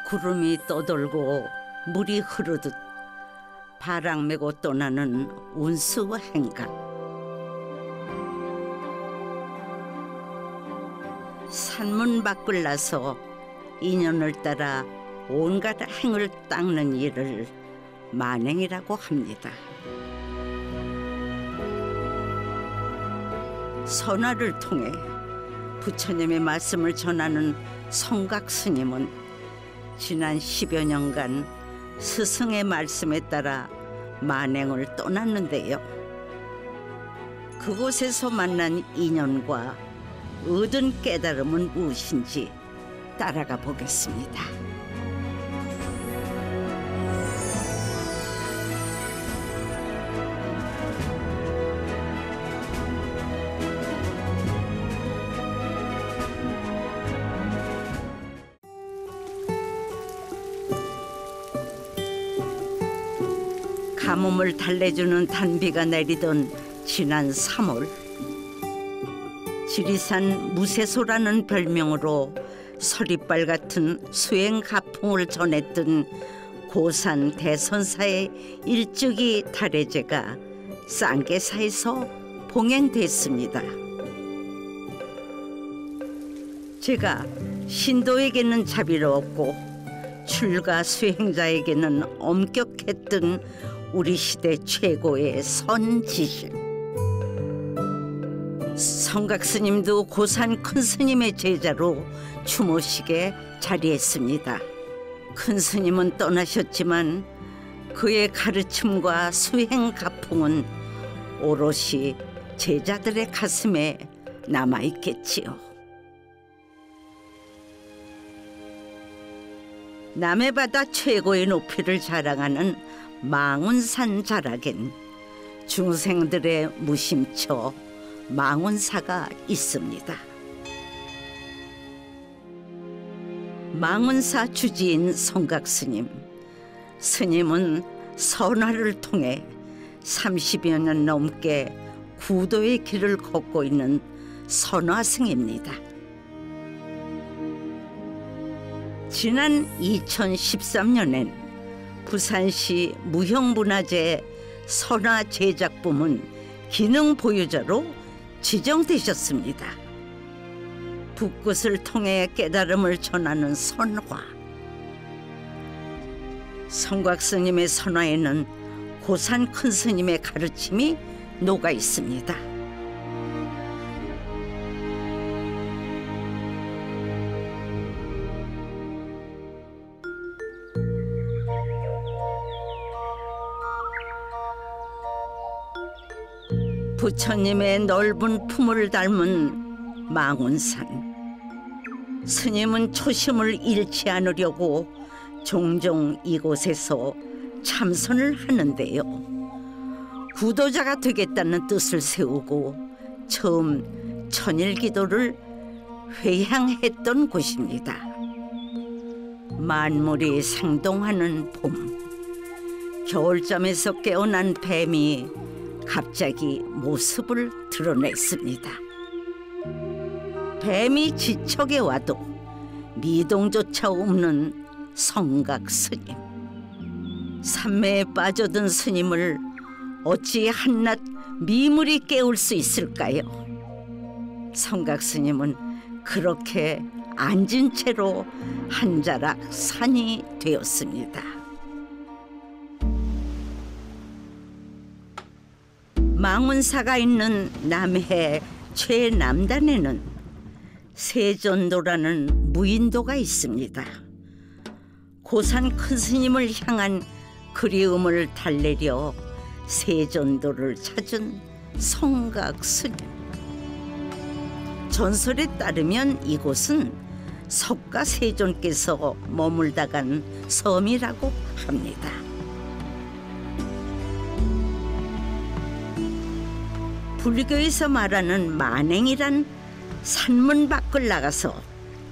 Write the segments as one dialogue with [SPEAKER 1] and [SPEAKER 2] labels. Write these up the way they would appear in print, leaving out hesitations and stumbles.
[SPEAKER 1] 구름이 떠돌고 물이 흐르듯 바람 메고 떠나는 운수 행각. 산문 밖을 나서 인연을 따라 온갖 행을 닦는 일을 만행이라고 합니다. 선화를 통해 부처님의 말씀을 전하는 성각 스님은 지난 10여 년간 스승의 말씀에 따라 만행을 떠났는데요. 그곳에서 만난 인연과 얻은 깨달음은 무엇인지 따라가 보겠습니다. 가뭄을 달래주는 단비가 내리던 지난 3월, 지리산 무쇠소라는 별명으로 서리빨 같은 수행 가풍을 전했던 고산 대선사의 일주기 달해제가 쌍계사에서 봉행됐습니다. 제가 신도에게는 자비로웠고 출가 수행자에게는 엄격했던 우리 시대 최고의 선지식. 성각 스님도 고산 큰 스님의 제자로 추모식에 자리했습니다. 큰 스님은 떠나셨지만 그의 가르침과 수행 가풍은 오롯이 제자들의 가슴에 남아있겠지요. 남해 바다 최고의 높이를 자랑하는 망운산 자락엔 중생들의 무심처 망운사가 있습니다. 망운사 주지인 성각 스님, 스님은 선화를 통해 30여 년 넘게 구도의 길을 걷고 있는 선화승입니다. 지난 2013년엔 부산시 무형문화재 선화 제작부문 기능 보유자로 지정되셨습니다. 붓끝을 통해 깨달음을 전하는 선화. 성각 스님의 선화에는 고산 큰 스님의 가르침이 녹아 있습니다. 부처님의 넓은 품을 닮은 망운산. 스님은 초심을 잃지 않으려고 종종 이곳에서 참선을 하는데요. 구도자가 되겠다는 뜻을 세우고 처음 천일기도를 회향했던 곳입니다. 만물이 생동하는 봄, 겨울잠에서 깨어난 뱀이 갑자기 모습을 드러냈습니다. 뱀이 지척에 와도 미동조차 없는 성각 스님. 산매에 빠져든 스님을 어찌 한낱 미물이 깨울 수 있을까요? 성각 스님은 그렇게 앉은 채로 한 자락 산이 되었습니다. 망운사가 있는 남해 최남단에는 세존도라는 무인도가 있습니다. 고산 큰 스님을 향한 그리움을 달래려 세존도를 찾은 성각 스님. 전설에 따르면 이곳은 석가 세존께서 머물다 간 섬이라고 합니다. 불교에서 말하는 만행이란 산문 밖을 나가서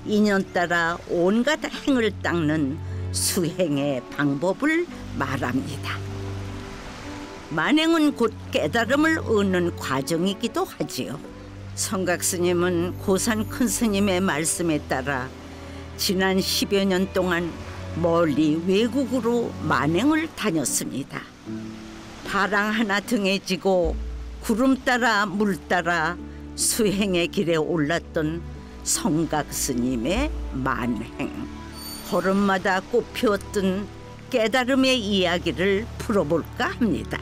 [SPEAKER 1] 인연 따라 온갖 행을 닦는 수행의 방법을 말합니다. 만행은 곧 깨달음을 얻는 과정이기도 하지요. 성각 스님은 고산 큰 스님의 말씀에 따라 지난 10여 년 동안 멀리 외국으로 만행을 다녔습니다. 바랑 하나 등에 지고 구름 따라 물 따라 수행의 길에 올랐던 성각 스님의 만행. 걸음마다 꽃피웠던 깨달음의 이야기를 풀어볼까 합니다.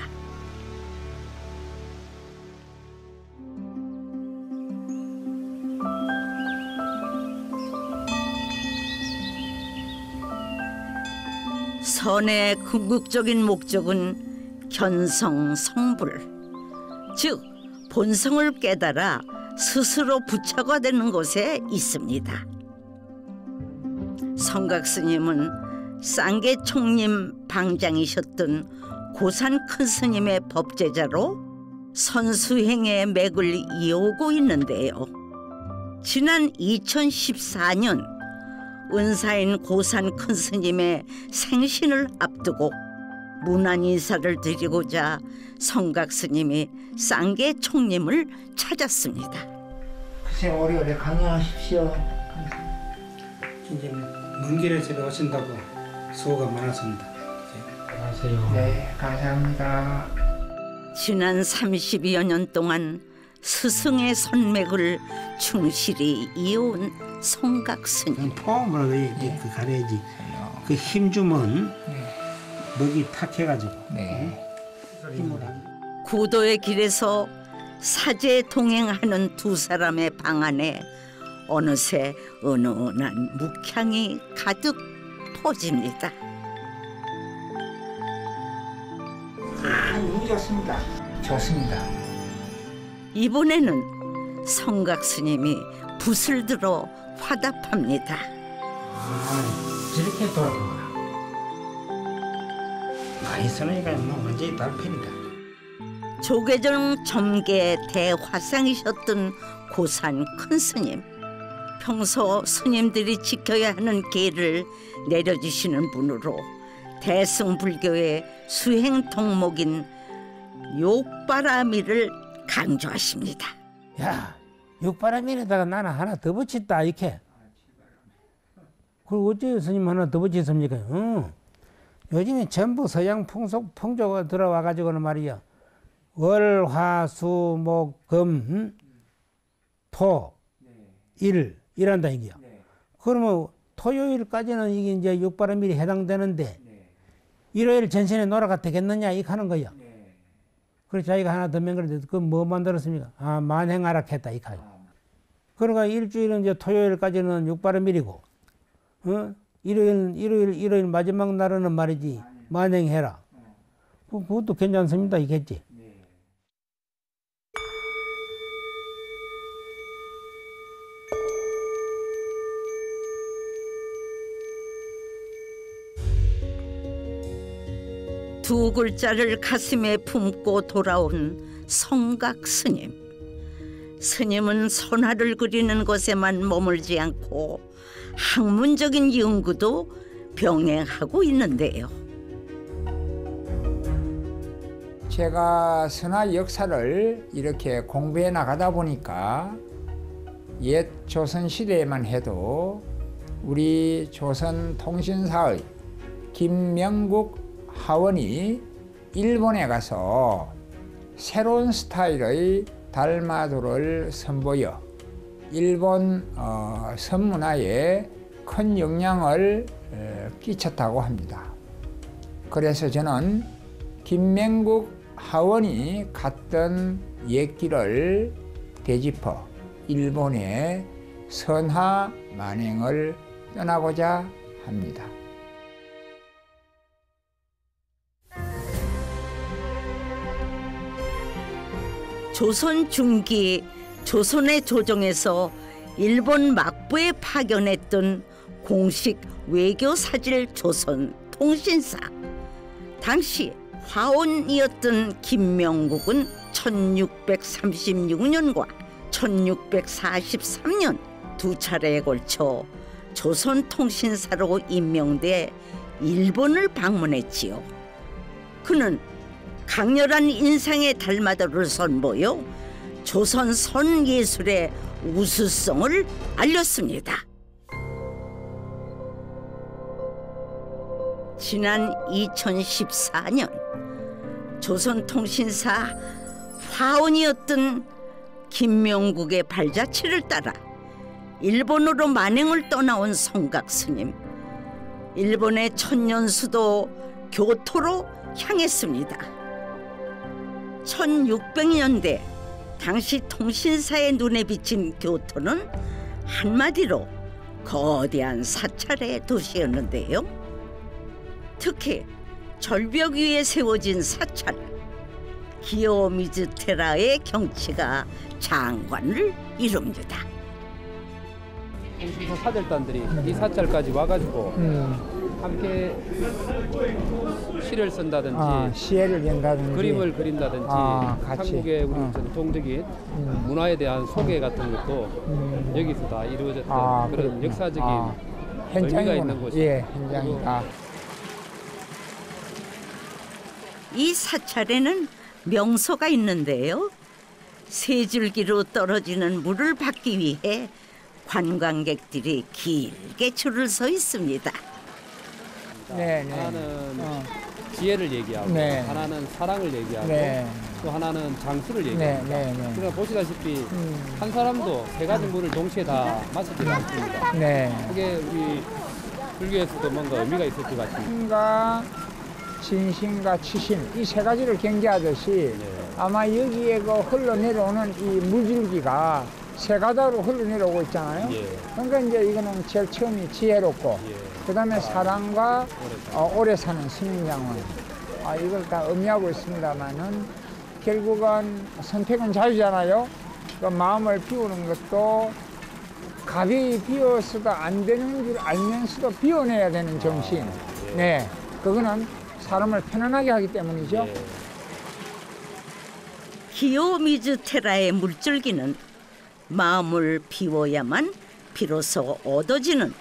[SPEAKER 1] 선의 궁극적인 목적은 견성성불, 즉 본성을 깨달아 스스로 부처가 되는 곳에 있습니다. 성각 스님은 쌍계총림 방장이셨던 고산 큰 스님의 법제자로 선수행의 맥을 이어오고 있는데요. 지난 2014년 은사인 고산 큰 스님의 생신을 앞두고 문안 인사를 드리고자 성각 스님이 쌍계총림을 찾았습니다.
[SPEAKER 2] 글쎄 오래오래 강령하십시오.
[SPEAKER 3] 이제 먼 길에서 오신다고 수고가 많았습니다. 안녕하세요.
[SPEAKER 2] 네, 감사합니다.
[SPEAKER 1] 지난 30여 년 동안 스승의 선맥을 충실히 이어온 성각 스님.
[SPEAKER 3] 포함으로 그 가래지 그 힘 주면 먹이 탁 해가지고 힘을
[SPEAKER 1] 구도의 길에서 사제 동행하는 두 사람의 방 안에 어느새 은은한 묵향이 가득 퍼집니다.
[SPEAKER 2] 너무 좋습니다. 좋습니다.
[SPEAKER 1] 이번에는 성각 스님이 붓을 들어 화답합니다.
[SPEAKER 3] 저렇게 돌아가. 많이 쓰니까 뭐 완전히 달편이다.
[SPEAKER 1] 조계종 점계 대화상이셨던 고산 큰 스님. 평소 스님들이 지켜야 하는 계를 내려주시는 분으로 대승불교의 수행 덕목인 욕바라미를 강조하십니다.
[SPEAKER 4] 야, 육바라밀에다가 나는 하나 더 붙였다 이렇게. 그리고 어째 스님 하나 더 붙였습니까? 요즘에 전부 서양 풍조가 들어와 가지고는 말이야. 월, 화, 수, 목, 금, 토, 일 이란다 이게요. 그러면 토요일까지는 이게 이제 육바라밀이 해당되는데 일요일 전신에 놀아가 되겠느냐 이렇게 하는 거예요. 그래서 자기가 하나 더 맹글었는데 그 뭐 만들었습니까? 아, 만행하락했다 이렇게 하죠. 그러니까 일주일은 이제 토요일까지는 육바라밀이고, 일요일 마지막 날은 말이지 만행해라. 그것도 괜찮습니다 이겠지.
[SPEAKER 1] 두 글자를 가슴에 품고 돌아온 성각 스님. 스님은 선화를 그리는 것에만 머물지 않고 학문적인 연구도 병행하고 있는데요.
[SPEAKER 5] 제가 선화 역사를 이렇게 공부해 나가다 보니까 옛 조선 시대에만 해도 우리 조선 통신사의 김명국 하원이 일본에 가서 새로운 스타일의 달마도를 선보여 일본 선문화에 큰 영향을 끼쳤다고 합니다. 그래서 저는 김명국 하원이 갔던 옛길을 되짚어 일본의 선화 만행을 떠나고자 합니다.
[SPEAKER 1] 조선 중기 조선의 조정에서 일본 막부에 파견했던 공식 외교사질 조선 통신사. 당시 화원이었던 김명국은 1636년과 1643년 두 차례에 걸쳐 조선 통신사로 임명돼 일본을 방문했지요. 그는 강렬한 인상의 달마도를 선보여 조선 선예술의 우수성을 알렸습니다. 지난 2014년 조선통신사 화원이었던 김명국의 발자취를 따라 일본으로 만행을 떠나온 성각스님. 일본의 천년 수도 교토로 향했습니다. 1600년대 당시 통신사의 눈에 비친 교토는 한마디로 거대한 사찰의 도시였는데요. 특히 절벽 위에 세워진 사찰 기요미즈테라의 경치가 장관을 이룹니다.
[SPEAKER 6] 통신사 사절단들이 이 사찰까지 와가지고 함께 시를 쓴다든지
[SPEAKER 5] 시를 연다든지
[SPEAKER 6] 그림을 그린다든지
[SPEAKER 5] 같이.
[SPEAKER 6] 한국의 우리 전통적인 문화에 대한 소개 같은 것도 여기서 다 이루어졌던 그런 역사적인 의미가 있는 곳이죠.
[SPEAKER 5] 예, 현장이다.
[SPEAKER 1] 이 사찰에는 명소가 있는데요. 세 줄기로 떨어지는 물을 받기 위해 관광객들이 길게 줄을 서 있습니다.
[SPEAKER 5] 네,
[SPEAKER 6] 하나는 지혜를 얘기하고 하나는 사랑을 얘기하고 또 하나는 장수를 얘기합니다. 그러니까 보시다시피 한 사람도 세 가지 물을 동시에 다 마시지 않습니다. 그게 우리 불교에서도 뭔가 의미가 있을 것 같습니다.
[SPEAKER 5] 힘과 진심과 치심 이 세 가지를 경계하듯이 아마 여기에 그 흘러내려오는 이 물줄기가 세 가닥으로 흘러내려오고 있잖아요. 그러니까 이제 이거는 제일 처음이 지혜롭고 그 다음에 사랑과 오래 사는 스님장원 이걸 다 의미하고 있습니다만은 결국은 선택은 자유잖아요. 그 마음을 비우는 것도 가벼이 비워서도 안 되는 줄 알면서도 비워내야 되는 정신. 그거는 사람을 편안하게 하기 때문이죠.
[SPEAKER 1] 기요미즈테라의 물줄기는 마음을 비워야만 비로소 얻어지는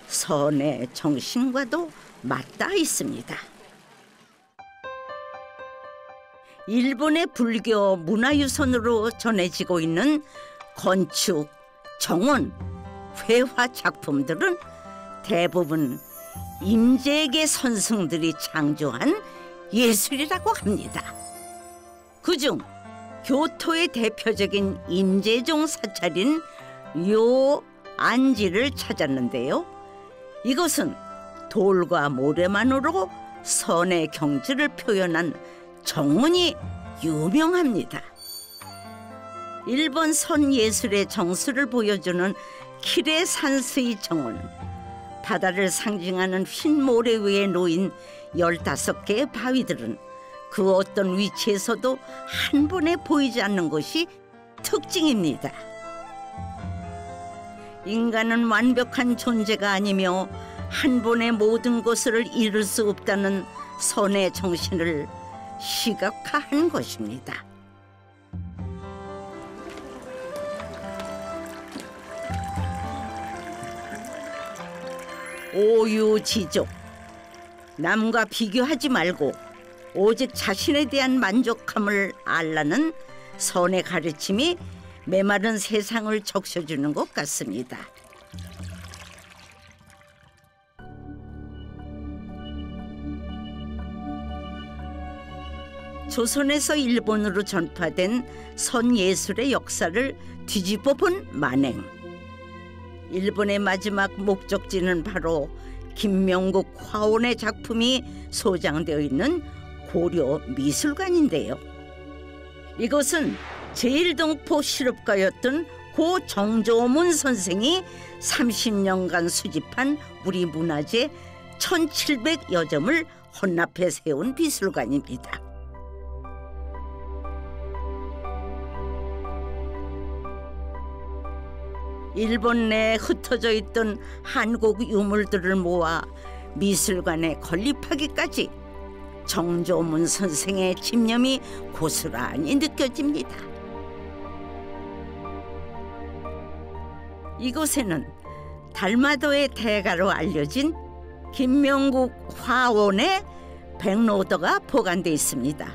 [SPEAKER 1] 선의 정신과도 맞닿아 있습니다. 일본의 불교 문화유산으로 전해지고 있는 건축, 정원, 회화 작품들은 대부분 임재계 선승들이 창조한 예술이라고 합니다. 그중 교토의 대표적인 임재종 사찰인 요안지를 찾았는데요. 이것은 돌과 모래만으로 선의 경지를 표현한 정원이 유명합니다. 일본 선예술의 정수를 보여주는 키레산스이 정원. 바다를 상징하는 흰 모래 위에 놓인 15개의 바위들은 그 어떤 위치에서도 한 번에 보이지 않는 것이 특징입니다. 인간은 완벽한 존재가 아니며 한 번에 모든 것을 이룰 수 없다는 선의 정신을 시각화한 것입니다. 오유지족. 남과 비교하지 말고 오직 자신에 대한 만족함을 알라는 선의 가르침이 메마른 세상을 적셔주는 것 같습니다. 조선에서 일본으로 전파된 선예술의 역사를 뒤집어 본 만행. 일본의 마지막 목적지는 바로 김명국 화원의 작품이 소장되어 있는 고려 미술관인데요. 이것은 제1동포 실업가였던 고 정조문 선생이 30년간 수집한 우리 문화재 1700여 점을 혼납해 세운 미술관입니다. 일본 내에 흩어져 있던 한국 유물들을 모아 미술관에 건립하기까지 정조문 선생의 집념이 고스란히 느껴집니다. 이곳에는 달마도의 대가로 알려진 김명국 화원의 백로도가 보관돼 있습니다.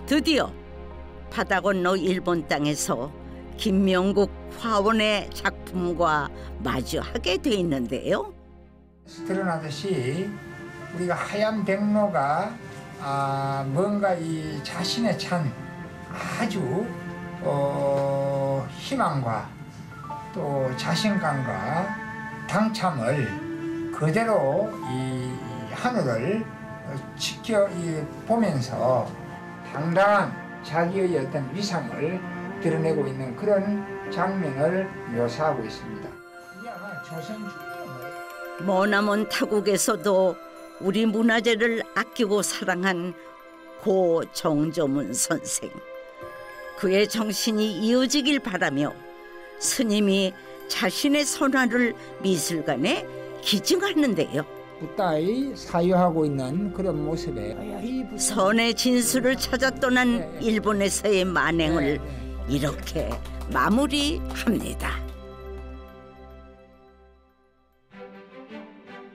[SPEAKER 1] 드디어 바다 건너 일본 땅에서 김명국 화원의 작품과 마주하게 돼 있는데요.
[SPEAKER 5] 드러나듯이 우리가 하얀 백로가 뭔가 이 자신에 찬 아주 희망과 또 자신감과 당참을 그대로 이 하늘을 보면서 당당한 자기의 어떤 위상을 드러내고 있는 그런 장면을 묘사하고 있습니다. 이게 아마 조선
[SPEAKER 1] 머나먼 타국에서도 우리 문화재를 아끼고 사랑한 고 정조문 선생. 그의 정신이 이어지길 바라며 스님이 자신의 선화를 미술관에 기증하는데요.
[SPEAKER 5] 붓다이 사유하고 있는 그런 모습에
[SPEAKER 1] 선의 진수를 찾아 떠난 일본에서의 만행을 이렇게 마무리합니다.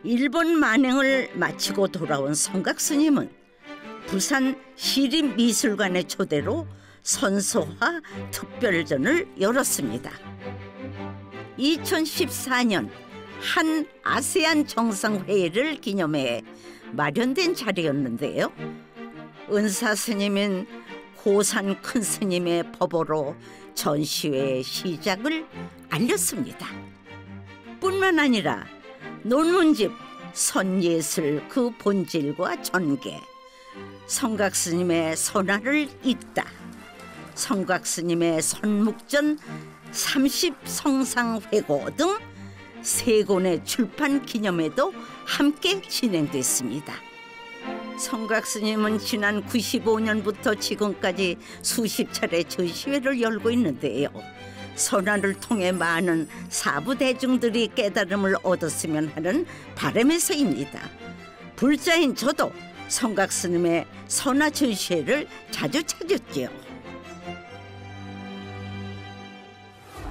[SPEAKER 1] 일본 만행을 마치고 돌아온 성각스님은 부산 시립미술관의 초대로 선소화 특별전을 열었습니다. 2014년 한 아세안 정상회의를 기념해 마련된 자리였는데요. 은사 스님인 고산 큰 스님의 법어로 전시회의 시작을 알렸습니다. 뿐만 아니라 논문집 선예술 그 본질과 전개, 성각스님의 선화를 읽다, 성각스님의 선묵전 30성상회고 등 3권의 출판 기념회도 함께 진행됐습니다. 성각스님은 지난 95년부터 지금까지 수십 차례 전시회를 열고 있는데요. 선화를 통해 많은 사부 대중들이 깨달음을 얻었으면 하는 바람에서입니다. 불자인 저도 성각스님의 선화 전시회를 자주 찾았죠.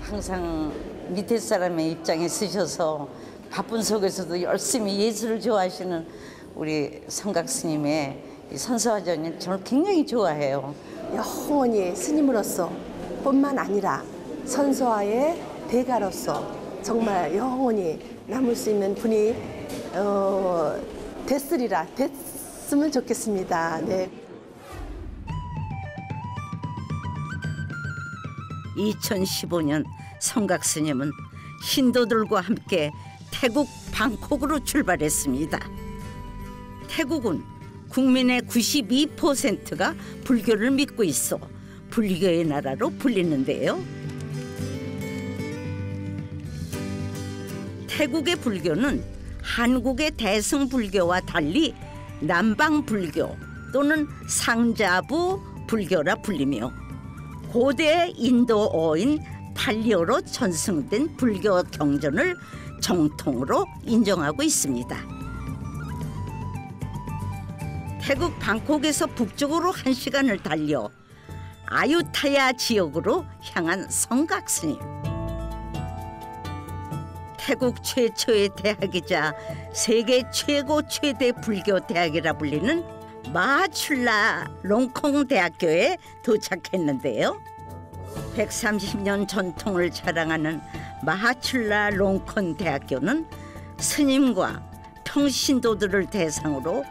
[SPEAKER 1] 항상 밑에 사람의 입장에 서셔서 바쁜 속에서도 열심히 예술을 좋아하시는 우리 성각스님의 선서화전을 저는 굉장히 좋아해요.
[SPEAKER 7] 영원히 스님으로서 뿐만 아니라 선서화의 대가로서 정말 영원히 남을 수 있는 분이 됐으면 좋겠습니다. 네.
[SPEAKER 1] 2015년 성각스님은 신도들과 함께 태국 방콕으로 출발했습니다. 태국은 국민의 92%가 불교를 믿고 있어 불교의 나라로 불리는데요. 태국의 불교는 한국의 대승불교와 달리 남방불교 또는 상자부 불교라 불리며 고대 인도어인 팔리어로 전승된 불교 경전을 정통으로 인정하고 있습니다. 태국 방콕에서 북쪽으로 1시간을 달려 아유타야 지역으로 향한 성각스님. 태국 최초의 대학이자 세계 최대 불교 대학이라 불리는 마하출라 롱콩 대학교에 도착했는데요. 130년 전통을 자랑하는 마하출라 롱콩 대학교는 스님과 평신도들을 대상으로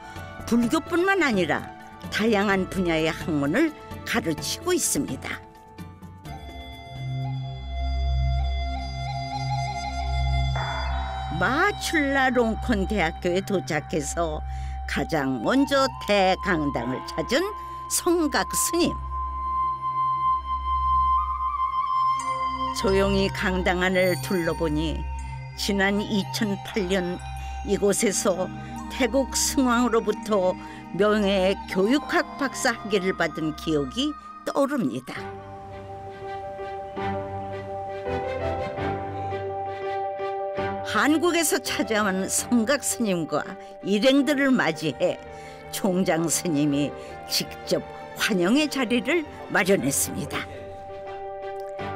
[SPEAKER 1] 불교뿐만 아니라 다양한 분야의 학문을 가르치고 있습니다. 마하출라 롱콘 대학교에 도착해서 가장 먼저 대강당을 찾은 성각스님. 조용히 강당 안을 둘러보니 지난 2008년 이곳에서 태국 승왕으로부터 명예의 교육학 박사 학위를 받은 기억이 떠오릅니다. 한국에서 찾아온 성각스님과 일행들을 맞이해 총장 스님이 직접 환영의 자리를 마련했습니다.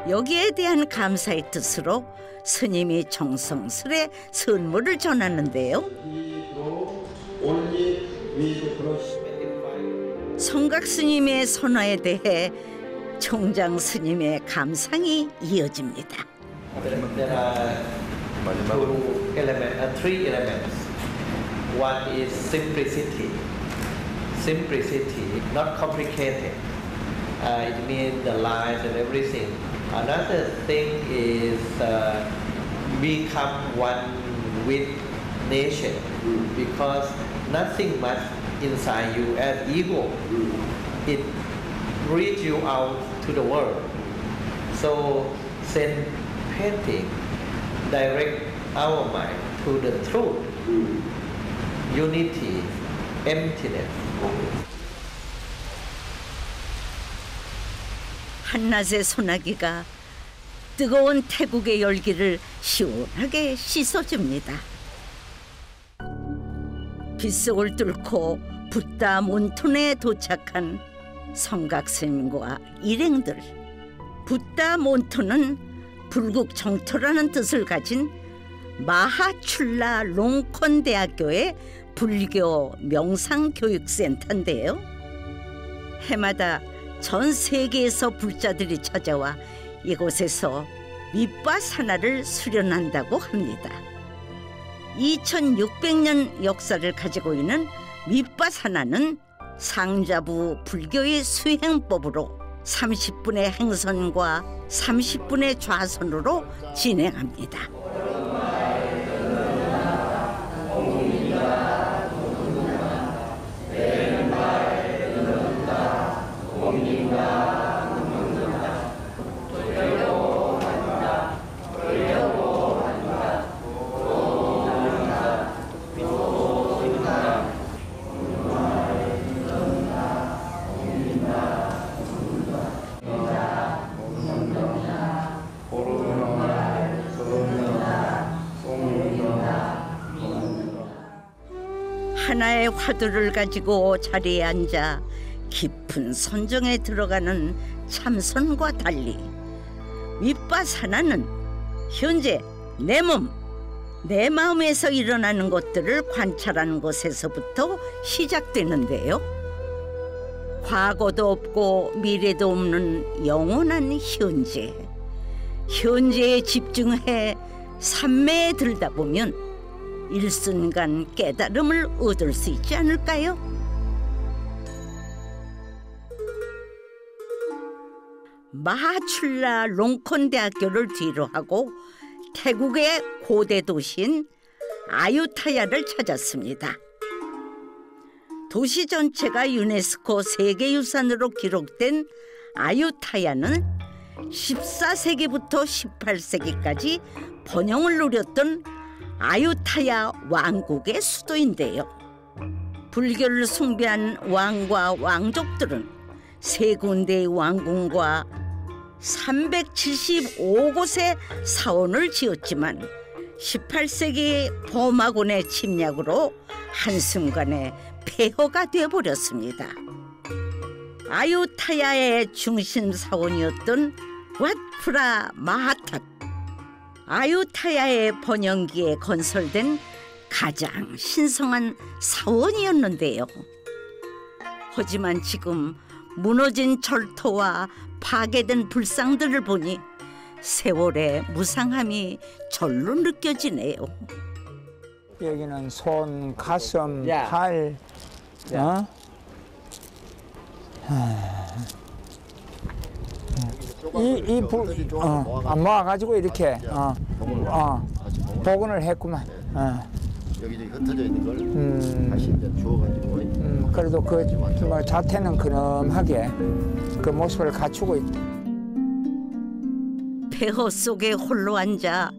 [SPEAKER 1] 여기에 대한 감사의 뜻으로 스님이 정성스레 선물을 전하는데요. 성각스님의 선화에 대해 총장 스님의 감상이
[SPEAKER 8] One is simplicity. Simplicity, not complicated. It means the lines and everything. Another thing is become one with nature, because nothing much inside you as ego. It reaches you out to the world. So Zen painting direct our mind to the truth, unity, emptiness.
[SPEAKER 1] 한낮의 소나기가 뜨거운 태국의 열기를 시원하게 씻어줍니다. 빗속을 뚫고 붓다 몬톤에 도착한 성각스님과 일행들. 붓다 몬톤은 불국 정토라는 뜻을 가진 마하출라 롱콘 대학교의 불교 명상교육센터인데요. 해마다 전 세계에서 불자들이 찾아와 이곳에서 밑바사나를 수련한다고 합니다. 2600년 역사를 가지고 있는 밑바사나는 상자부 불교의 수행법으로 30분의 행선과 30분의 좌선으로 진행합니다. 하나의 화두를 가지고 자리에 앉아 깊은 선정에 들어가는 참선과 달리 윗바사나는 현재 내 몸, 내 마음에서 일어나는 것들을 관찰하는 것에서부터 시작되는데요. 과거도 없고 미래도 없는 영원한 현재, 현재에 집중해 삼매에 들다 보면 일순간 깨달음을 얻을 수 있지 않을까요? 마하출라 롱콘 대학교를 뒤로 하고 태국의 고대 도시인 아유타야를 찾았습니다. 도시 전체가 유네스코 세계유산으로 기록된 아유타야는 14세기부터 18세기까지 번영을 누렸던 아유타야 왕국의 수도인데요. 불교를 숭배한 왕과 왕족들은 세 군데의 왕궁과 375곳의 사원을 지었지만 18세기 버마군의 침략으로 한순간에 폐허가 되어버렸습니다. 아유타야의 중심 사원이었던 왓프라 마하탑, 아유타야의 번영기에 건설된 가장 신성한 사원이었는데요. 하지만 지금 무너진 절토와 파괴된 불상들을 보니 세월의 무상함이 절로 느껴지네요.
[SPEAKER 5] 여기는 손, 가슴, 팔, 안 모아가지고 이렇게 복원을 했구만.
[SPEAKER 9] 여기저기 흩어져 있는 걸 다시 이제 주워가지고.
[SPEAKER 5] 그래도 그 뭐 자태는 근엄하게 그 모습을 갖추고 있다.
[SPEAKER 1] 폐허 속에 홀로 앉아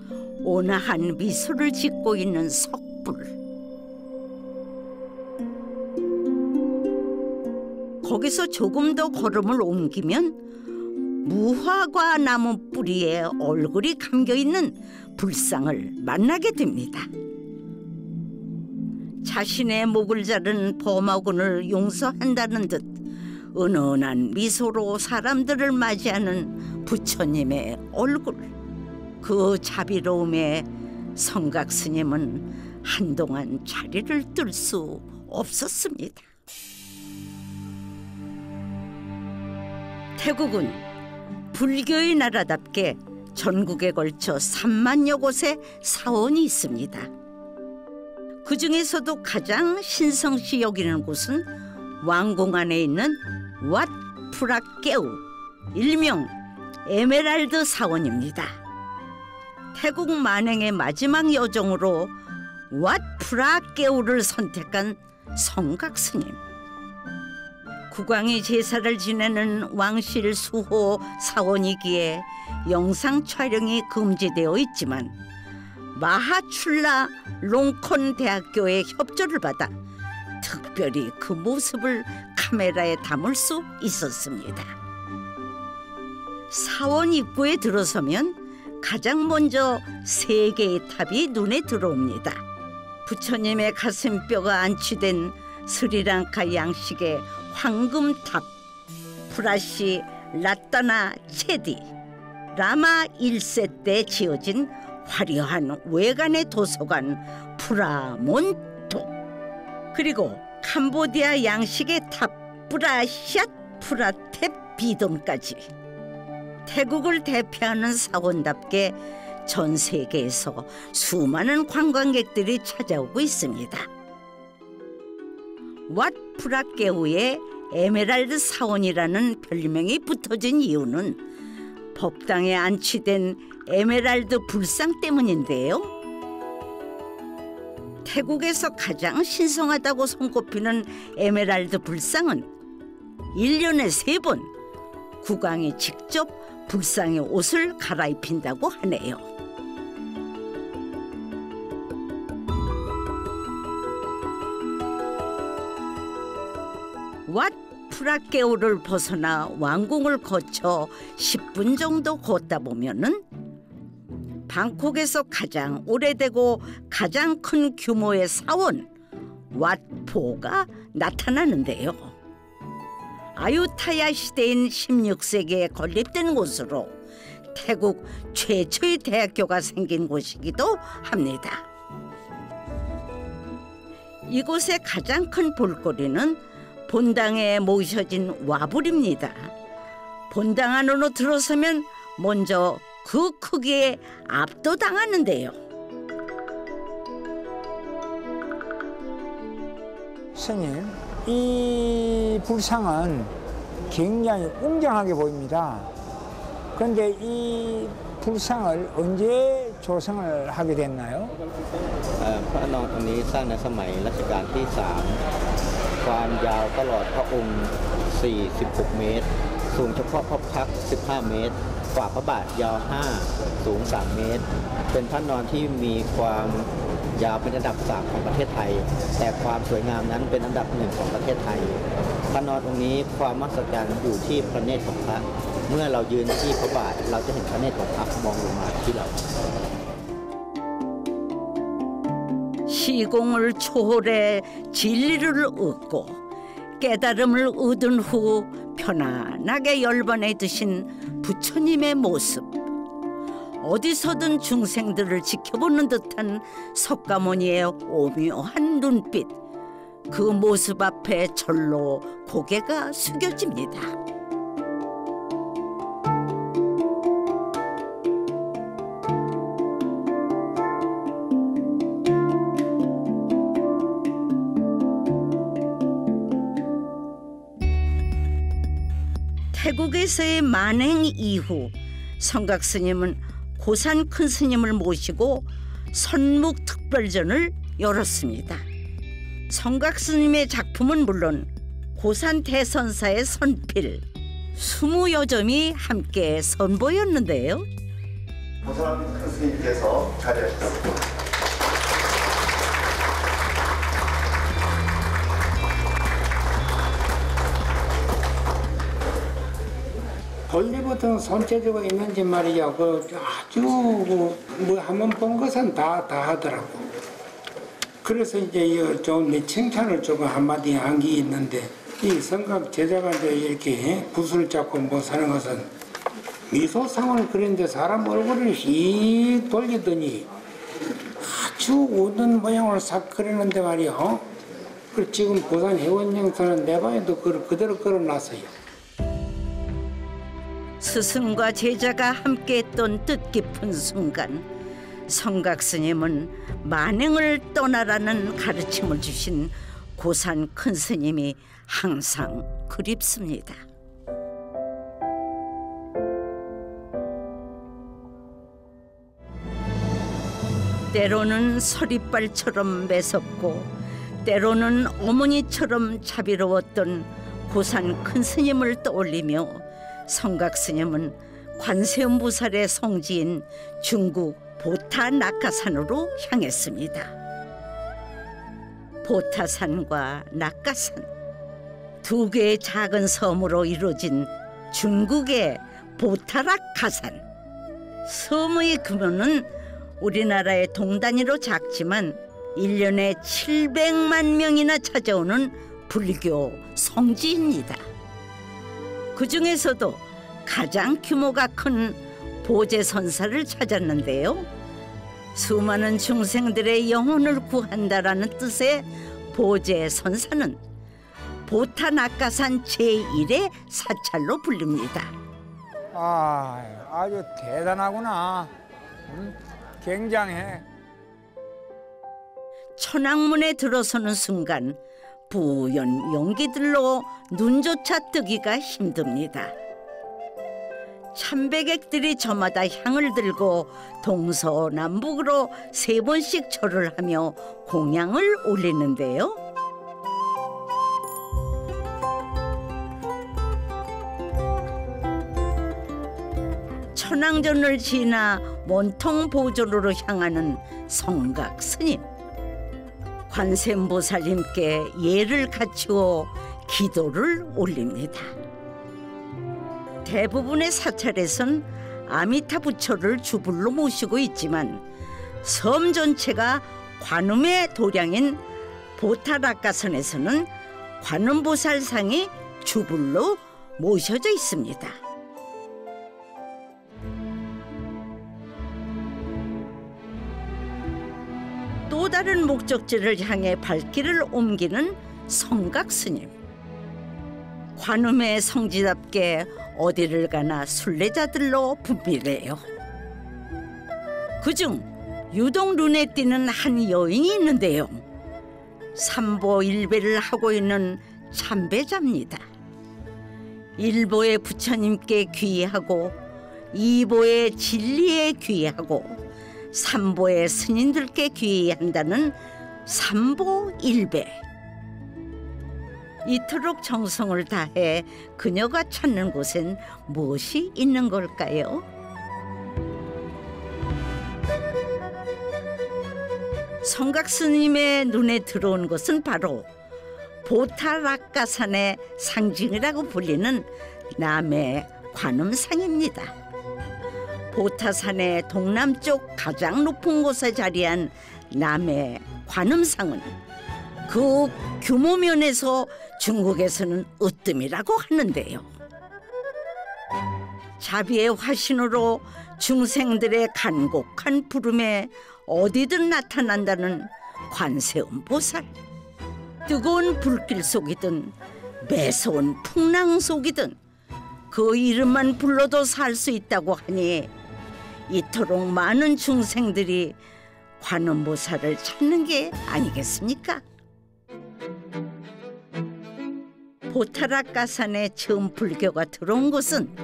[SPEAKER 1] 온화한 미소를 짓고 있는 석불. 거기서 조금 더 걸음을 옮기면 무화과 나무 뿌리에 얼굴이 감겨있는 불상을 만나게 됩니다. 자신의 목을 자른 범아군을 용서한다는 듯 은은한 미소로 사람들을 맞이하는 부처님의 얼굴. 그 자비로움에 성각스님은 한동안 자리를 뜰 수 없었습니다. 태국은 불교의 나라답게 전국에 걸쳐 3만여 곳의 사원이 있습니다. 그 중에서도 가장 신성시 여기는 곳은 왕궁 안에 있는 왓 프라 깨우, 일명 에메랄드 사원입니다. 태국 만행의 마지막 여정으로 왓 프라 깨우를 선택한 성각스님. 국왕이 제사를 지내는 왕실 수호 사원이기에 영상 촬영이 금지되어 있지만 마하출라 롱콘 대학교의 협조를 받아 특별히 그 모습을 카메라에 담을 수 있었습니다. 사원 입구에 들어서면 가장 먼저 3개의 탑이 눈에 들어옵니다. 부처님의 가슴뼈가 안치된 스리랑카 양식의 황금탑, 프라시 라따나 체디, 라마 1세 때 지어진 화려한 외관의 도서관 프라몬토, 그리고 캄보디아 양식의 탑 프라샷 프라텝 비돔까지 태국을 대표하는 사원답게 전 세계에서 수많은 관광객들이 찾아오고 있습니다. 왓 프라 깨우의 에메랄드 사원이라는 별명이 붙어진 이유는 법당에 안치된 에메랄드 불상 때문인데요. 태국에서 가장 신성하다고 손꼽히는 에메랄드 불상은 1년에 3번 국왕이 직접 불상의 옷을 갈아입힌다고 하네요. 왓 프라 깨우를 벗어나 왕궁을 거쳐 10분 정도 걷다 보면은 방콕에서 가장 오래되고 가장 큰 규모의 사원 왓포가 나타나는데요. 아유타야 시대인 16세기에 건립된 곳으로 태국 최초의 대학교가 생긴 곳이기도 합니다. 이곳의 가장 큰 볼거리는 본당에 모셔진 와불입니다. 본당 안으로 들어서면 먼저 그 크기에 압도당하는데요.
[SPEAKER 5] 스님, 이 불상은 굉장히 웅장하게 보입니다. 그런데 이 불상을 언제 조성을 하게 됐나요?
[SPEAKER 8] พระนอนองค์นี้สร้างในสมัยรัชกาลที่ 3 ความยาวตลอดพระองค์ 46 เมตร สูงเฉพาะพระพักตร์ 15 เมตร ฝ่าพระบาทยาว 5 สูง 3 เมตร เป็นพระนอนที่มีความยาวเป็นอันดับ 3 ของประเทศไทย แต่ความสวยงามนั้นเป็นอันดับ 1 ของประเทศไทย พระนอนองค์นี้ความมหัศจรรย์อยู่ที่พระเนตรของพระ เมื่อเรายืนที่พระบาทเราจะเห็นพระเนตรของพระมองลงมาที่เรา
[SPEAKER 1] 시공을 초월해 진리를 얻고 깨달음을 얻은 후 편안하게 열반에 드신 부처님의 모습. 어디서든 중생들을 지켜보는 듯한 석가모니의 오묘한 눈빛. 그 모습 앞에 절로 고개가 숙여집니다. 태국에서의 만행 이후 성각스님은 고산 큰스님을 모시고 선묵 특별전을 열었습니다. 성각스님의 작품은 물론 고산 대선사의 선필, 20여 점이 함께 선보였는데요.
[SPEAKER 9] 고산 큰스님께서 자리하셨습니다.
[SPEAKER 4] 본래부터 손재주가 있는지 말이야. 아주 뭐 한번 본 것은 다 하더라고. 그래서 이제 좀 칭찬을 조금 한마디 한 게 있는데, 이 성각 제자가 이제 이렇게 붓을 잡고 뭐 사는 것은 미소상을 그렸는데 사람 얼굴을 휙 돌리더니 아주 웃는 모양을 싹 그리는데 말이야. 그리고 지금 고산 회원영사는 내 방에도 그대로 걸어놨어요.
[SPEAKER 1] 스승과 제자가 함께했던 뜻깊은 순간, 성각스님은 만행을 떠나라는 가르침을 주신 고산 큰 스님이 항상 그립습니다. 때로는 서리빨처럼 매섭고 때로는 어머니처럼 자비로웠던 고산 큰 스님을 떠올리며 성각스님은 관세음보살의 성지인 중국 보타 낙가산으로 향했습니다. 보타산과 낙가산, 두 개의 작은 섬으로 이루어진 중국의 보타락가산. 섬의 규모는 우리나라의 동단위로 작지만 1년에 700만 명이나 찾아오는 불교 성지입니다. 그 중에서도 가장 규모가 큰 보제선사를 찾았는데요. 수많은 중생들의 영혼을 구한다라는 뜻의 보제선사는 보타낙가산 제1의 사찰로 불립니다.
[SPEAKER 5] 아주 대단하구나. 굉장해.
[SPEAKER 1] 천왕문에 들어서는 순간 부연 용기들로 눈조차 뜨기가 힘듭니다. 참배객들이 저마다 향을 들고 동서남북으로 3번씩 절을 하며 공양을 올리는데요. 천왕전을 지나 원통보존으로 향하는 성각스님. 관세음보살님께 예를 갖추어 기도를 올립니다. 대부분의 사찰에선 아미타 부처를 주불로 모시고 있지만 섬 전체가 관음의 도량인 보타락가산에서는 관음보살상이 주불로 모셔져 있습니다. 또 다른 목적지를 향해 발길을 옮기는 성각스님. 관음의 성지답게 어디를 가나 순례자들로 붐비래요. 그중 유독 눈에 띄는 한 여인이 있는데요. 삼보일배를 하고 있는 참배자입니다. 일보의 부처님께 귀의하고, 이보의 진리에 귀의하고, 삼보의 스님들께 귀의한다는 삼보일배. 이토록 정성을 다해 그녀가 찾는 곳엔 무엇이 있는 걸까요? 성각스님의 눈에 들어온 것은 바로 보타락가산의 상징이라고 불리는 남해 관음상입니다. 보타산의 동남쪽 가장 높은 곳에 자리한 남해 관음상은 그 규모 면에서 중국에서는 으뜸이라고 하는데요. 자비의 화신으로 중생들의 간곡한 부름에 어디든 나타난다는 관세음보살. 뜨거운 불길 속이든 매서운 풍랑 속이든 그 이름만 불러도 살 수 있다고 하니 이토록 많은 중생들이 관음보살을 찾는 게 아니겠습니까? 보타락가산에 처음 불교가 들어온 곳은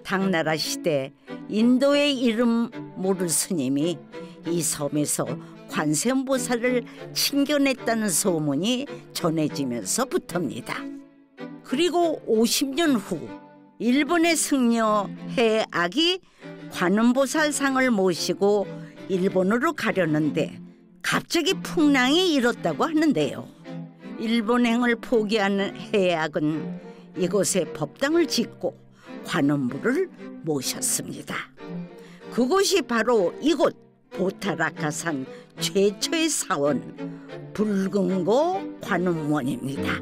[SPEAKER 1] 당나라 시대 인도의 이름 모를 스님이 이 섬에서 관세음보살을 친견했다는 소문이 전해지면서부터입니다. 그리고 50년 후 일본의 승려 해악이 관음보살상을 모시고 일본으로 가려는데 갑자기 풍랑이 일었다고 하는데요. 일본행을 포기하는 해악은 이곳에 법당을 짓고 관음부를 모셨습니다. 그곳이 바로 이곳 보타락가산 최초의 사원 붉은고 관음원입니다.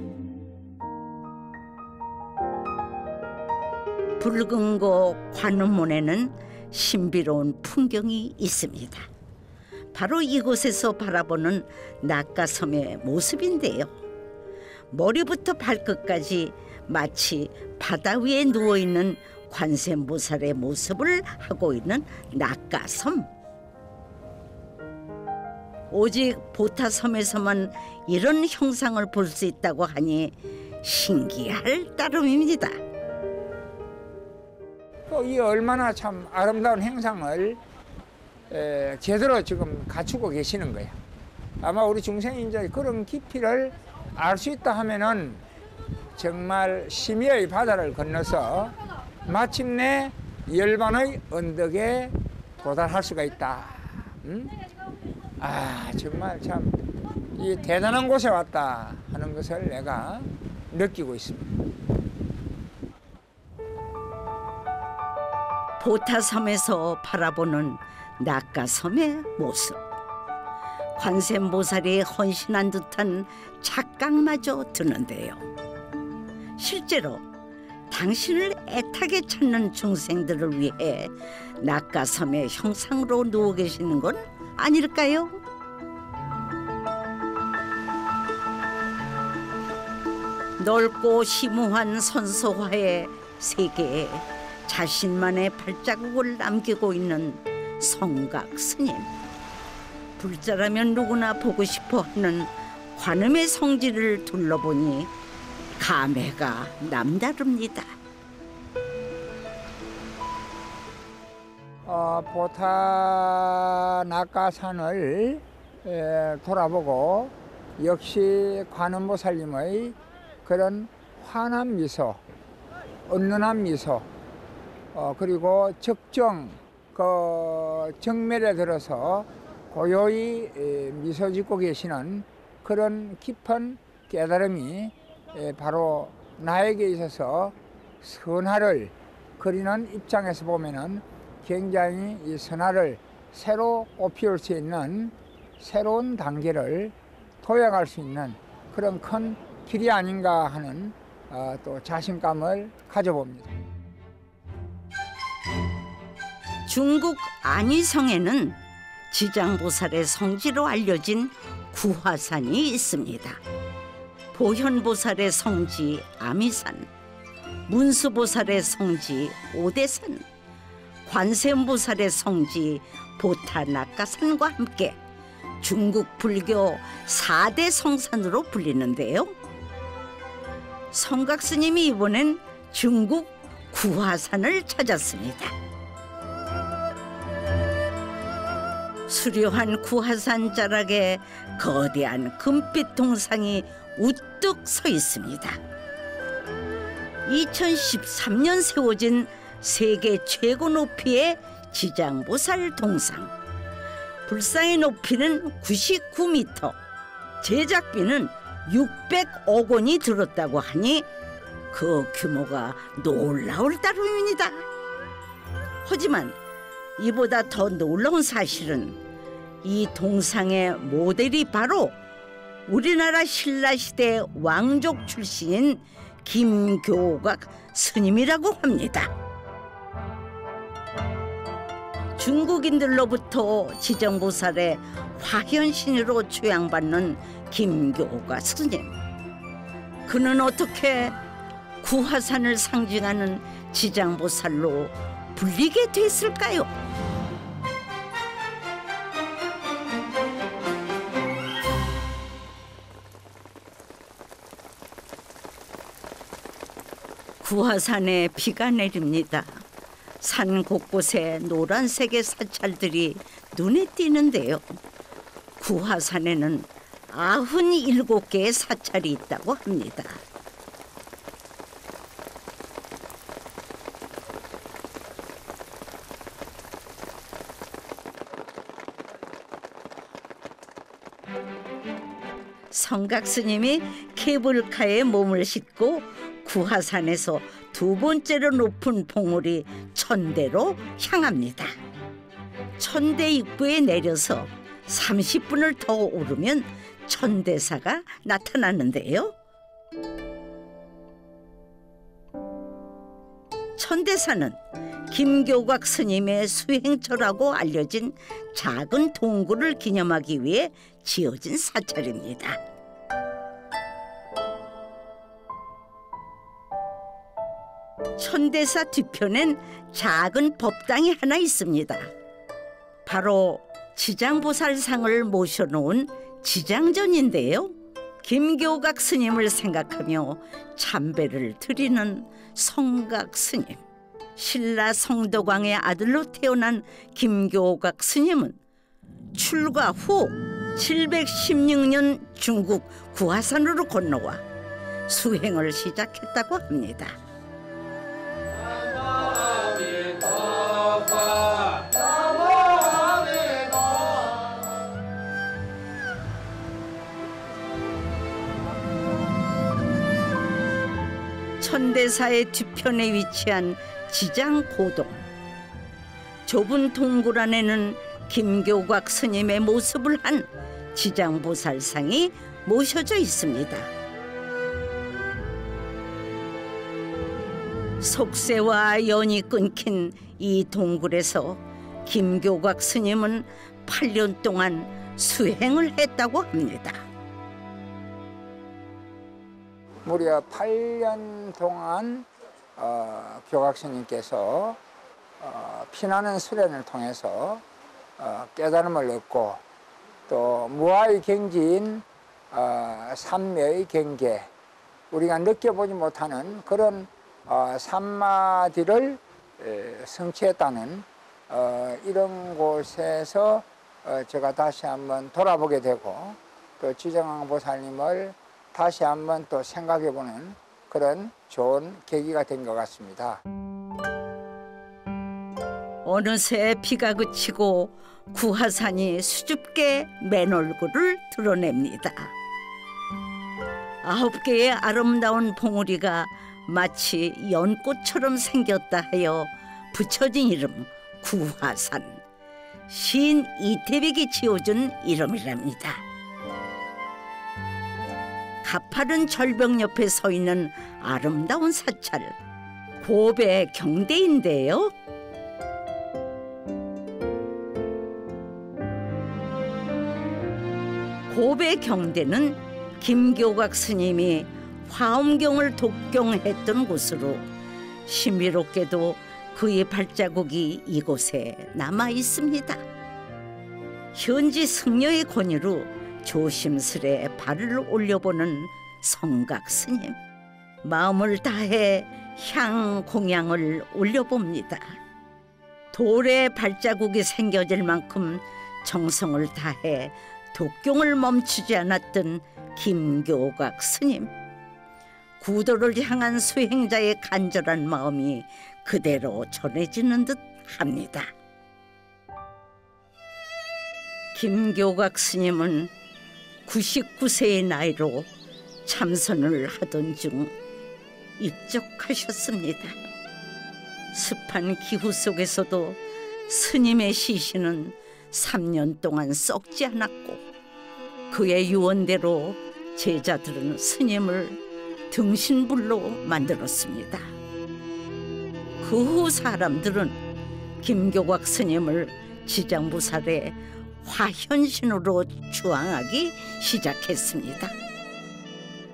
[SPEAKER 1] 붉은고 관음원에는 신비로운 풍경이 있습니다. 바로 이곳에서 바라보는 낙가섬의 모습인데요. 머리부터 발끝까지 마치 바다 위에 누워있는 관세음보살의 모습을 하고 있는 낙가섬. 오직 보타섬에서만 이런 형상을 볼 수 있다고 하니 신기할 따름입니다.
[SPEAKER 5] 이 얼마나 참 아름다운 행상을 제대로 지금 갖추고 계시는 거예요. 아마 우리 중생이 이제 그런 깊이를 알 수 있다 하면은 정말 심의의 바다를 건너서 마침내 열반의 언덕에 도달할 수가 있다. 아, 정말 참 이 대단한 곳에 왔다 하는 것을 내가 느끼고 있습니다.
[SPEAKER 1] 보타섬에서 바라보는 낙가섬의 모습. 관세음보살이 헌신한 듯한 착각마저 드는데요. 실제로 당신을 애타게 찾는 중생들을 위해 낙가섬의 형상으로 누워 계시는 건 아닐까요? 넓고 심오한 선소화의 세계에 자신만의 발자국을 남기고 있는 성각 스님. 불자라면 누구나 보고 싶어 하는 관음의 성지를 둘러보니 감회가 남다릅니다.
[SPEAKER 5] 보타 낙가산을 돌아보고 역시 관음보살님의 그런 환한 미소, 은은한 미소, 그리고 적정 그 정면에 들어서 고요히 미소 짓고 계시는 그런 깊은 깨달음이 바로 나에게 있어서 선화를 그리는 입장에서 보면은 굉장히 이 선화를 새로 꽃피울 수 있는 새로운 단계를 도약할 수 있는 그런 큰 길이 아닌가 하는 또 자신감을 가져봅니다.
[SPEAKER 1] 중국 안희성에는 지장보살의 성지로 알려진 구화산이 있습니다. 보현보살의 성지 아미산, 문수보살의 성지 오대산, 관세음보살의 성지 보타낙가산과 함께 중국 불교 4대 성산으로 불리는데요. 성각스님이 이번엔 중국 구화산을 찾았습니다. 수려한 구화산 자락에 거대한 금빛 동상이 우뚝 서 있습니다. 2013년 세워진 세계 최고 높이의 지장보살 동상. 불상의 높이는 99m, 제작비는 600억 원이 들었다고 하니 그 규모가 놀라울 따름입니다. 하지만 이보다 더 놀라운 사실은 이 동상의 모델이 바로 우리나라 신라시대 왕족 출신인 김교각 스님이라고 합니다. 중국인들로부터 지정보살의 화현신으로 추양받는 김교각 스님. 그는 어떻게 구화산을 상징하는 지장보살로 불리게 됐을까요? 구화산에 비가 내립니다. 산 곳곳에 노란색의 사찰들이 눈에 띄는데요. 구화산에는 97개의 사찰이 있다고 합니다. 성각스님이 케이블카에 몸을 싣고 구화산에서 두 번째로 높은 봉우리 천대로 향합니다. 천대 입구에 내려서 30분을 더 오르면 천대사가 나타나는데요. 천대사는 김교각 스님의 수행처라고 알려진 작은 동굴을 기념하기 위해 지어진 사찰입니다. 천대사 뒤편엔 작은 법당이 하나 있습니다. 바로 지장보살상을 모셔놓은 지장전인데요. 김교각 스님을 생각하며 참배를 드리는 성각 스님. 신라 성도광의 아들로 태어난 김교각 스님은 출가 후 716년 중국 구하산으로 건너와 수행을 시작했다고 합니다. 천대사의 뒤편에 위치한 지장고동. 좁은 동굴 안에는 김교각 스님의 모습을 한 지장보살상이 모셔져 있습니다. 속세와 연이 끊긴 이 동굴에서 김교각 스님은 8년 동안 수행을 했다고 합니다.
[SPEAKER 5] 무려 8년 동안 교각 스님께서 피나는 수련을 통해서 깨달음을 얻고 또 무아의 경지인 삼매의 경계, 우리가 느껴보지 못하는 그런 삼마디를 성취했다는 이런 곳에서 제가 다시 한번 돌아보게 되고 또 지정왕보살님을 다시 한번 또 생각해보는 그런 좋은 계기가 된 것 같습니다.
[SPEAKER 1] 어느새 비가 그치고 구하산이 수줍게 맨 얼굴을 드러냅니다. 9개의 아름다운 봉우리가 마치 연꽃처럼 생겼다 하여 붙여진 이름 구하산. 시인 이태백이 지어준 이름이랍니다. 가파른 절벽 옆에 서 있는 아름다운 사찰, 고배경대인데요. 고배경대는 김교각 스님이 화엄경을 독경했던 곳으로 신비롭게도 그의 발자국이 이곳에 남아 있습니다. 현지 승려의 권유로 조심스레 발을 올려보는 성각 스님. 마음을 다해 향 공양을 올려봅니다. 돌에 발자국이 생겨질 만큼 정성을 다해 독경을 멈추지 않았던 김교각 스님. 구도를 향한 수행자의 간절한 마음이 그대로 전해지는 듯 합니다. 김교각 스님은 99세의 나이로 참선을 하던 중 입적하셨습니다. 습한 기후 속에서도 스님의 시신은 3년 동안 썩지 않았고 그의 유언대로 제자들은 스님을 등신불로 만들었습니다. 그 후 사람들은 김교각 스님을 지장보살의 화현신으로 추앙하기 시작했습니다.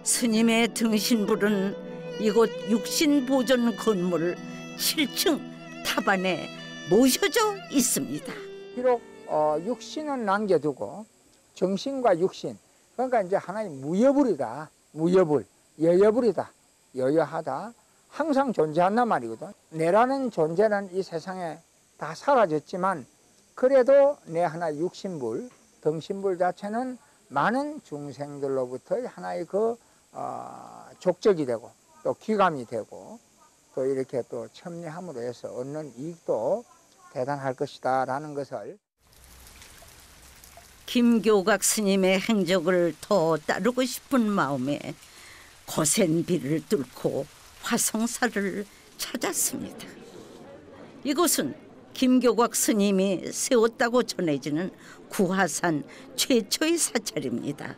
[SPEAKER 1] 스님의 등신불은 이곳 육신보존 건물 7층 탑안에 모셔져 있습니다.
[SPEAKER 5] 비록 육신은 남겨두고 정신과 육신, 그러니까 이제 하나의 무여불이다. 무여불, 여여불이다. 여여하다. 항상 존재한단 말이거든. 내라는 존재는 이 세상에 다 사라졌지만 그래도 내 하나의 육신불, 등신불 자체는 많은 중생들로부터 하나의 그 족적이 되고 또 귀감이 되고 또 이렇게 또 첨례함으로 해서 얻는 이익도 대단할 것이다 라는 것을.
[SPEAKER 1] 김교각 스님의 행적을 더 따르고 싶은 마음에 거센 비를 뚫고 화성사를 찾았습니다. 이곳은 김교각 스님이 세웠다고 전해지는 구하산 최초의 사찰입니다.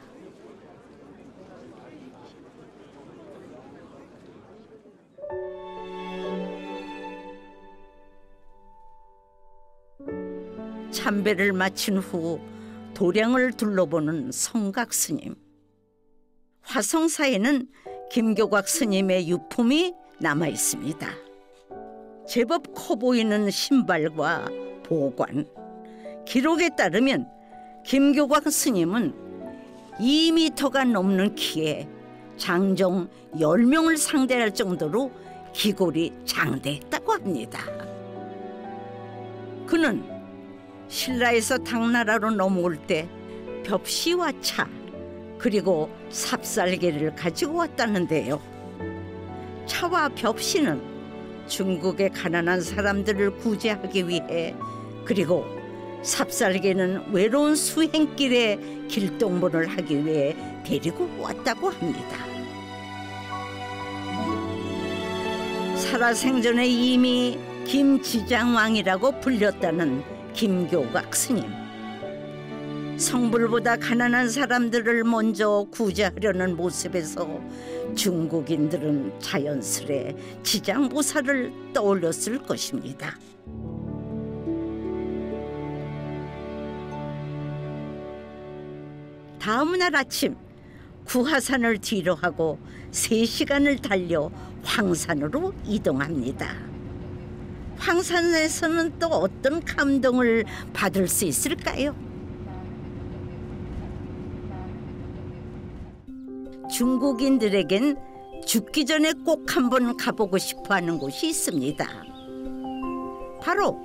[SPEAKER 1] 참배를 마친 후 도량을 둘러보는 성각 스님. 화성사에는 김교각 스님의 유품이 남아 있습니다. 제법 커 보이는 신발과 보관, 기록에 따르면 김교광 스님은 2m가 넘는 키에 장정 10명을 상대할 정도로 기골이 장대했다고 합니다. 그는 신라에서 당나라로 넘어올 때 벽시와 차 그리고 삽살개를 가지고 왔다는데요. 차와 벽시는 중국의 가난한 사람들을 구제하기 위해, 그리고 삽살개는 외로운 수행길에 길동무를 하기 위해 데리고 왔다고 합니다. 살아생전에 이미 김지장왕이라고 불렸다는 김교각 스님. 성불보다 가난한 사람들을 먼저 구제하려는 모습에서 중국인들은 자연스레 지장보살을 떠올렸을 것입니다. 다음 날 아침 구하산을 뒤로 하고 3시간을 달려 황산으로 이동합니다. 황산에서는 또 어떤 감동을 받을 수 있을까요? 중국인들에겐 죽기 전에 꼭 한번 가보고 싶어 하는 곳이 있습니다. 바로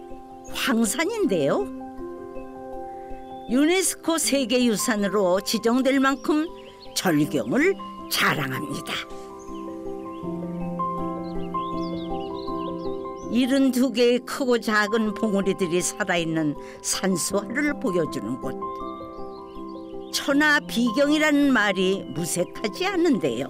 [SPEAKER 1] 황산인데요. 유네스코 세계유산으로 지정될 만큼 절경을 자랑합니다. 72개의 크고 작은 봉우리들이 살아있는 산수화를 보여주는 곳. 천하 비경이라는 말이 무색하지 않은데요.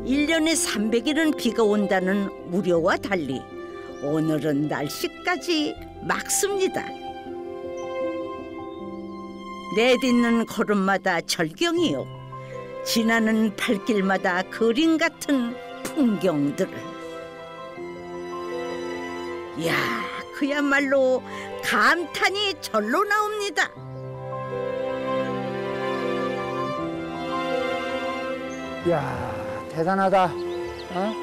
[SPEAKER 1] (1년에) 300일은 비가 온다는 우려와 달리 오늘은 날씨까지 맑습니다. 내딛는 걸음마다 절경이요, 지나는 발길마다 그림 같은 풍경들. 이야, 그야말로 감탄이 절로 나옵니다.
[SPEAKER 5] 이야, 대단하다. 어?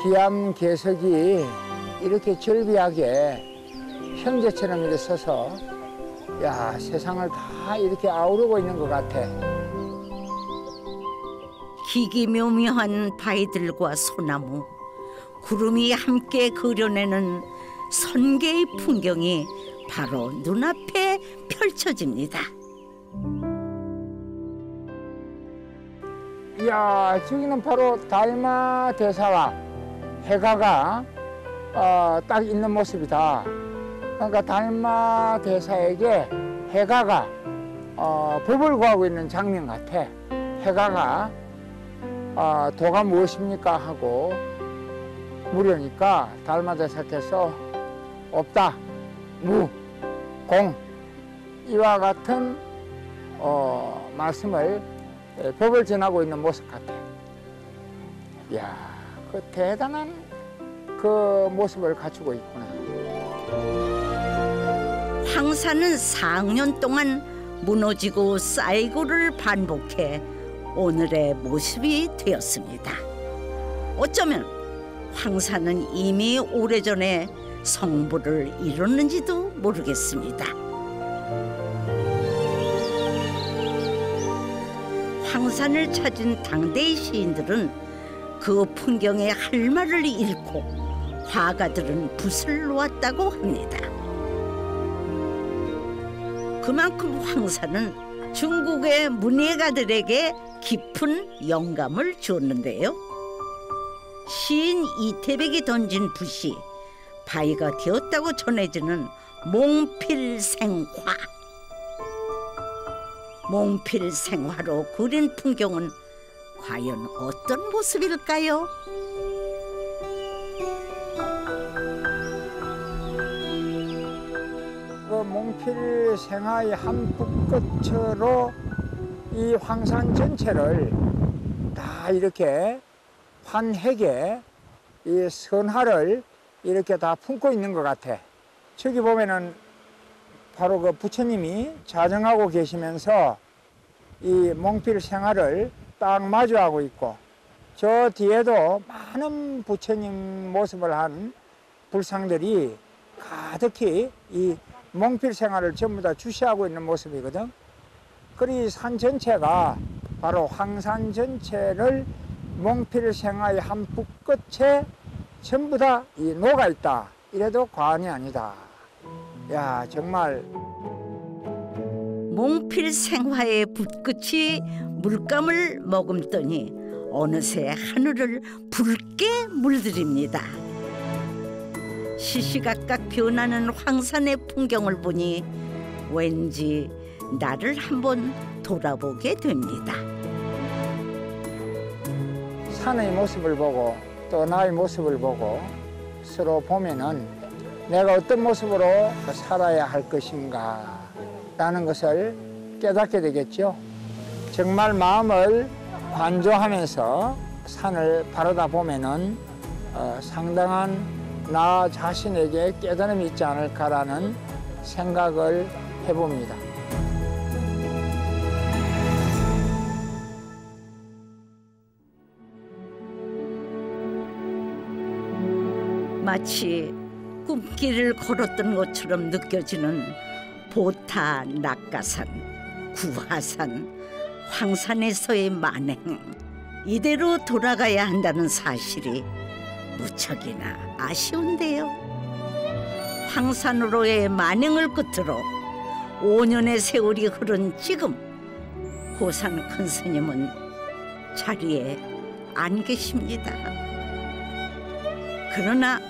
[SPEAKER 5] 기암괴석이 이렇게 절비하게 형제처럼 이렇게 서서, 야, 세상을 다 이렇게 아우르고 있는 것 같아.
[SPEAKER 1] 기기묘묘한 바위들과 소나무, 구름이 함께 그려내는 선계의 풍경이 바로 눈앞에 펼쳐집니다.
[SPEAKER 5] 이야, 저기는 바로 달마 대사와 해가가 딱 있는 모습이다. 그러니까 달마 대사에게 해가가 법을 구하고 있는 장면 같아. 해가가 도가 무엇입니까 하고 물으니까 달마 대사께서 없다, 무, 공, 이와 같은 말씀을, 법을 전하고 있는 모습 같아. 이야, 그 대단한 그 모습을 갖추고 있구나.
[SPEAKER 1] 황산은 4학년 동안 무너지고 쌓이고를 반복해 오늘의 모습이 되었습니다. 어쩌면 황산은 이미 오래전에 성불을 이뤘는지도 모르겠습니다. 황산을 찾은 당대의 시인들은 그 풍경의 할 말을 잃고 화가들은 붓을 놓았다고 합니다. 그만큼 황산은 중국의 문예가들에게 깊은 영감을 주었는데요. 시인 이태백이 던진 붓이 바위가 되었다고 전해지는 몽필생화. 몽필생화로 그린 풍경은 과연 어떤 모습일까요?
[SPEAKER 5] 그 몽필생화의 한 붓끝으로 이 황산 전체를 다 이렇게 환핵에 이 선화를 이렇게 다 품고 있는 것 같아. 저기 보면은 바로 그 부처님이 자정하고 계시면서 이 몽필 생활을 딱 마주하고 있고, 저 뒤에도 많은 부처님 모습을 한 불상들이 가득히 이 몽필 생활을 전부 다 주시하고 있는 모습이거든. 그리 산 전체가 바로 황산 전체를 몽필 생활의 한 붓끝에 전부 다 이 녹아 있다. 이래도 과언이 아니다. 야, 정말
[SPEAKER 1] 몽필 생화의 붓끝이 물감을 머금더니 어느새 하늘을 붉게 물들입니다. 시시각각 변하는 황산의 풍경을 보니 왠지 나를 한번 돌아보게 됩니다.
[SPEAKER 5] 산의 모습을 보고 또 나의 모습을 보고 서로 보면은 내가 어떤 모습으로 살아야 할 것인가 라는 것을 깨닫게 되겠죠. 정말 마음을 관조하면서 산을 바라다 보면은 상당한 나 자신에게 깨달음이 있지 않을까라는 생각을 해봅니다.
[SPEAKER 1] 마치 꿈길을 걸었던 것처럼 느껴지는 보타, 낙가산, 구하산, 황산에서의 만행. 이대로 돌아가야 한다는 사실이 무척이나 아쉬운데요. 황산으로의 만행을 끝으로 5년의 세월이 흐른 지금 고산 큰 스님은 자리에 안 계십니다. 그러나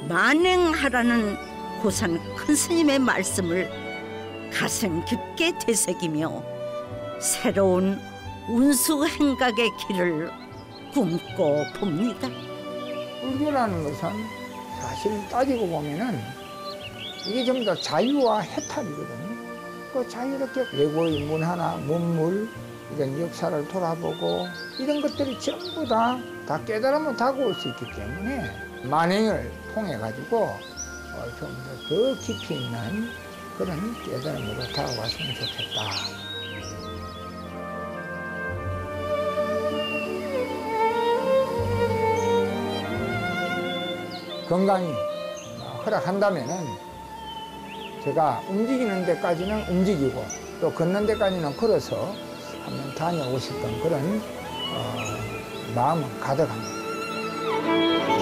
[SPEAKER 1] 만행하라는 고산 큰 스님의 말씀을 가슴 깊게 되새기며 새로운 운수행각의 길을 꿈꿔 봅니다.
[SPEAKER 5] 불교라는 것은 사실 따지고 보면은 이게 전부 다 자유와 해탈이거든요. 그 자유롭게 외고의 문화나 문물 이런 역사를 돌아보고 이런 것들이 전부 다 깨달으면 다가올 수 있기 때문에 만행을 통해 가지고 좀 더 깊이 있는 그런 깨달음으로 다가왔으면 좋겠다. 건강이 허락한다면은 제가 움직이는 데까지는 움직이고 또 걷는 데까지는 걸어서 한번 다녀오고 싶은 그런 마음은 가득합니다.